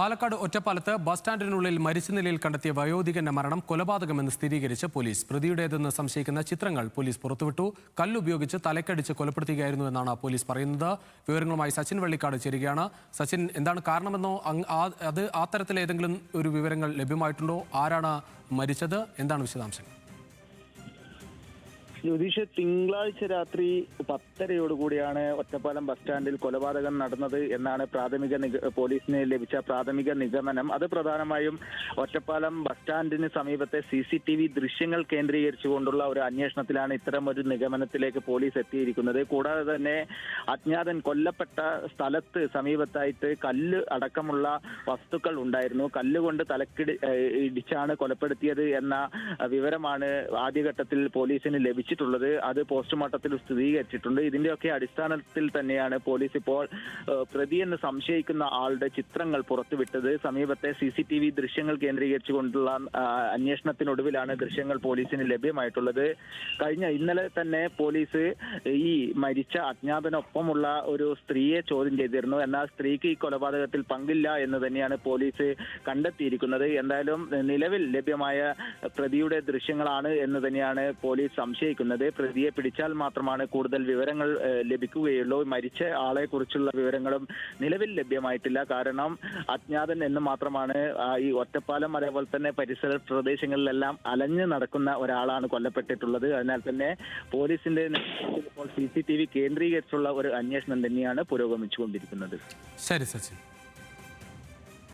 പാലക്കാട് ഒറ്റപ്പാലത്ത് ബസ് സ്റ്റാൻഡിനുള്ളിൽ മരിച്ച നിലയിൽ കണ്ടെത്തിയ വയോധികന്റെ മരണം കൊലപാതകമെന്ന് സ്ഥിരീകരിച്ച് പോലീസ്. പ്രതിയുടേതെന്ന് സംശയിക്കുന്ന ചിത്രങ്ങൾ പോലീസ് പുറത്തുവിട്ടു. കല്ലുപയോഗിച്ച് തലക്കടിച്ച് കൊലപ്പെടുത്തുകയായിരുന്നു എന്നാണ് പോലീസ് പറയുന്നത്. വിവരങ്ങളുമായി സച്ചിൻ വള്ളിക്കാട് ചേരുകയാണ്. സച്ചിൻ, എന്താണ് കാരണമെന്നോ ആ തരത്തിൽ ഏതെങ്കിലും ഒരു വിവരങ്ങൾ ലഭ്യമായിട്ടുണ്ടോ? ആരാണ് മരിച്ചത്? എന്താണ് വിശദാംശങ്ങൾ? ജ്യോതിഷ്, തിങ്കളാഴ്ച രാത്രി 10:30യോടുകൂടിയാണ് ഒറ്റപ്പാലം ബസ് സ്റ്റാൻഡിൽ കൊലപാതകം നടന്നത് എന്നാണ് പോലീസിന് ലഭിച്ച പ്രാഥമിക നിഗമനം. അത് പ്രധാനമായും ഒറ്റപ്പാലം ബസ് സ്റ്റാൻഡിന് സമീപത്തെ CCTV ദൃശ്യങ്ങൾ കേന്ദ്രീകരിച്ചുകൊണ്ടുള്ള ഒരു അന്വേഷണത്തിലാണ് ഇത്തരം ഒരു നിഗമനത്തിലേക്ക് പോലീസ് എത്തിയിരിക്കുന്നത്. കൂടാതെ തന്നെ അജ്ഞാതൻ കൊല്ലപ്പെട്ട സ്ഥലത്ത് സമീപത്തായിട്ട് കല്ല് അടക്കമുള്ള വസ്തുക്കൾ ഉണ്ടായിരുന്നു. കല്ലുകൊണ്ട് ഇടിച്ചാണ് കൊലപ്പെടുത്തിയത് എന്ന വിവരമാണ് ആദ്യഘട്ടത്തിൽ പോലീസിന് ലഭിച്ചത്. അത് പോസ്റ്റ്മോർട്ടത്തിൽ സ്ഥിരീകരിച്ചിട്ടുണ്ട്. ഇതിന്റെയൊക്കെ അടിസ്ഥാനത്തിൽ തന്നെയാണ് പോലീസ് ഇപ്പോൾ പ്രതിയെന്ന് സംശയിക്കുന്ന ആളുടെ ചിത്രങ്ങൾ പുറത്തുവിട്ടത്. സമീപത്തെ CCTV ദൃശ്യങ്ങൾ കേന്ദ്രീകരിച്ചുകൊണ്ടുള്ള അന്വേഷണത്തിനൊടുവിലാണ് ദൃശ്യങ്ങൾ പോലീസിന് ലഭ്യമായിട്ടുള്ളത്. ഇന്നലെ തന്നെ പോലീസ് ഈ മരിച്ച അജ്ഞാതനൊപ്പമുള്ള ഒരു സ്ത്രീയെ ചോദ്യം ചെയ്തിരുന്നു. എന്നാൽ സ്ത്രീക്ക് ഈ കൊലപാതകത്തിൽ പങ്കില്ല എന്ന് തന്നെയാണ് പോലീസ് കണ്ടെത്തിയിരിക്കുന്നത്. എന്തായാലും നിലവിൽ ലഭ്യമായ പ്രതിയുടെ ദൃശ്യങ്ങളാണ് എന്ന് തന്നെയാണ് പോലീസ് സംശയിക്കുന്നത്. പ്രതിയെ പിടിച്ചാൽ മാത്രമാണ് കൂടുതൽ വിവരങ്ങൾ ലഭിക്കുകയുള്ളൂ. മരിച്ച ആളെ കുറിച്ചുള്ള വിവരങ്ങളും നിലവിൽ ലഭ്യമായിട്ടില്ല. കാരണം അജ്ഞാതൻ എന്ന് മാത്രമാണ് ഈ ഒറ്റപ്പാലം അതേപോലെ തന്നെ പരിസര പ്രദേശങ്ങളിലെല്ലാം അലഞ്ഞു നടക്കുന്ന ഒരാളാണ് കൊല്ലപ്പെട്ടിട്ടുള്ളത്. അതിനാൽ തന്നെ പോലീസിന്റെ ഇപ്പോൾ CCTV കേന്ദ്രീകരിച്ചുള്ള ഒരു അന്വേഷണം തന്നെയാണ് പുരോഗമിച്ചുകൊണ്ടിരിക്കുന്നത്. ശരി സച്ചിൻ.